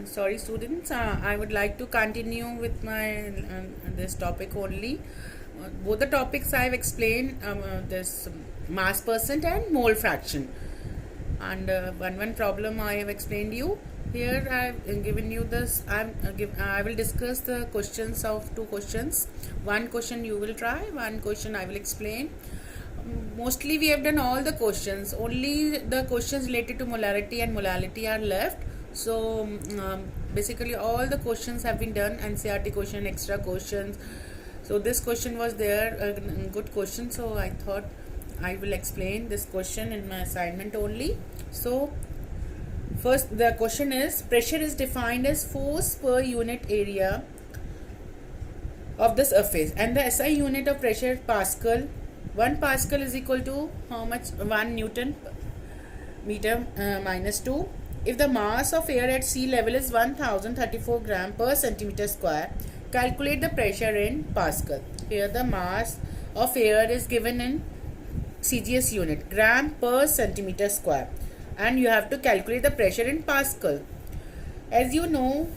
Sorry students, I would like to continue with my this topic only. Both the topics I have explained, this mass percent and mole fraction, and one problem I have explained you. Here I have given you this. I will discuss the questions of two questions. One question you will try, one question I will explain. Mostly we have done all the questions. Only the questions related to molarity and molality are left. So basically all the questions have been done, NCERT question, extra questions. So this question was there, a good question. So I thought I will explain this question in my assignment only. So first the question is, pressure is defined as force per unit area of the surface, and the SI unit of pressure Pascal. 1 Pascal is equal to how much? 1 Newton meter minus 2. If the mass of air at sea level is 1034 gram per centimeter square, calculate the pressure in Pascal. Here the mass of air is given in CGS unit, gram per centimeter square, and you have to calculate the pressure in Pascal. As you know,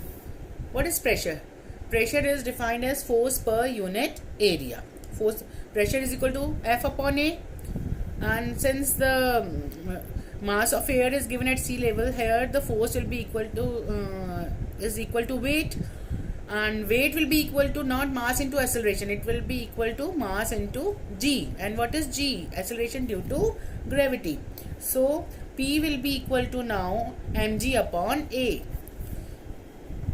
what is pressure? Pressure is defined as force per unit area. Pressure is equal to F upon A, and since the mass of air is given at sea level, here the force will be equal to weight, and weight will be equal to not mass into acceleration, it will be equal to mass into G. And what is G? Acceleration due to gravity. So P will be equal to now mg upon A.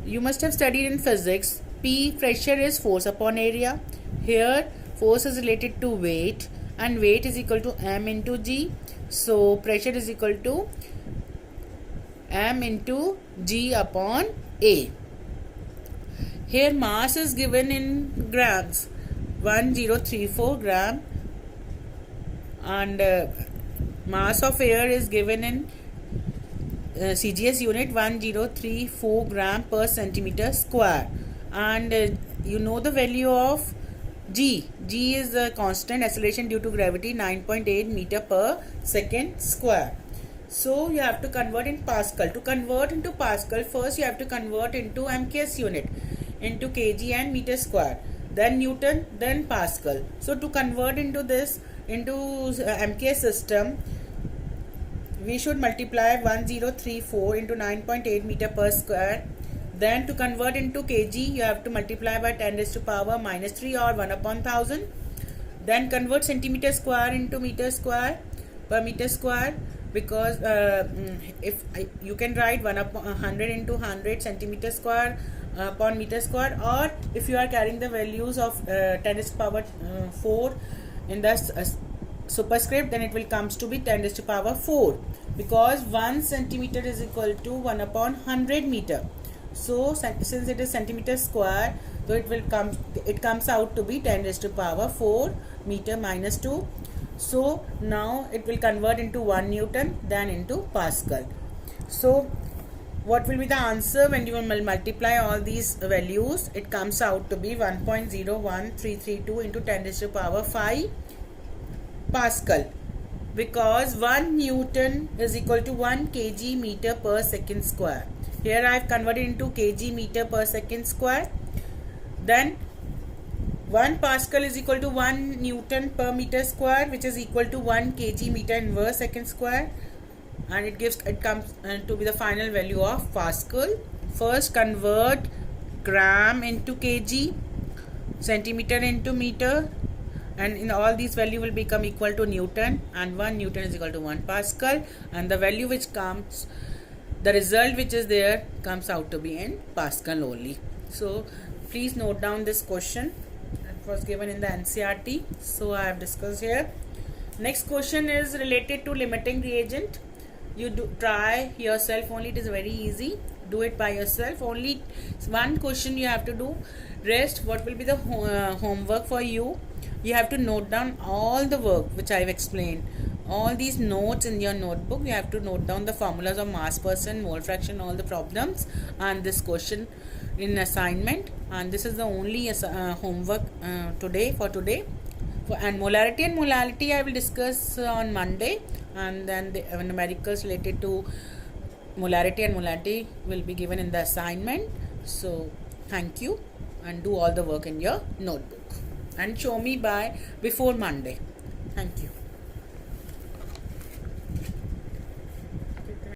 You must have studied in physics, P, pressure, is force upon area. Here force is related to weight, and weight is equal to m into G. So pressure is equal to m into G upon A. Here mass is given in grams, 1034 gram, and mass of air is given in CGS unit, 1034 gram per centimeter square, and you know the value of G. G is a constant, acceleration due to gravity, 9.8 meter per second square. So you have to convert in Pascal. To convert into Pascal, first you have to convert into MKS unit, into kg and meter square, then Newton, then Pascal. So to convert into this, into MKS system, we should multiply 1034 into 9.8 meter per square. Then to convert into kg, you have to multiply by 10 raised to power minus 3 or 1 upon 1000. Then convert centimeter square into meter square per meter square, because if you can write 1 upon 100 into 100 centimeter square upon meter square, or if you are carrying the values of 10 raised to power 4 in the superscript, then it will comes to be 10 raised to power 4, because 1 centimeter is equal to 1 upon 100 meter. So since it is centimeter square, so it comes out to be 10 raised to power 4 meter minus 2. So now it will convert into 1 Newton, then into Pascal. So what will be the answer when you will multiply all these values? It comes out to be 1.01332 into 10 raised to power 5 Pascal, because 1 Newton is equal to 1 kg meter per second square. Here I have converted into kg meter per second square. Then 1 Pascal is equal to 1 Newton per meter square, which is equal to 1 kg meter inverse second square, and it comes to be the final value of Pascal. First convert gram into kg, centimeter into meter, and in all these value will become equal to Newton, and 1 Newton is equal to 1 Pascal, and the value which comes, the result which is there, comes out to be in Pascal only. So please note down this question. It was given in the NCERT, so I have discussed here. Next question is related to limiting reagent. You try yourself only, it is very easy. Do it by yourself. Only one question you have to do. Rest, what will be the homework for you? You have to note down all the work which I have explained. All these notes in your notebook, you have to note down the formulas of mass percent, mole fraction, all the problems, and this question in assignment. And this is the only homework today. And molarity and molality I will discuss on Monday, and then the numericals related to molarity and molality will be given in the assignment. So thank you, and do all the work in your notebook and show me by before Monday. Thank you.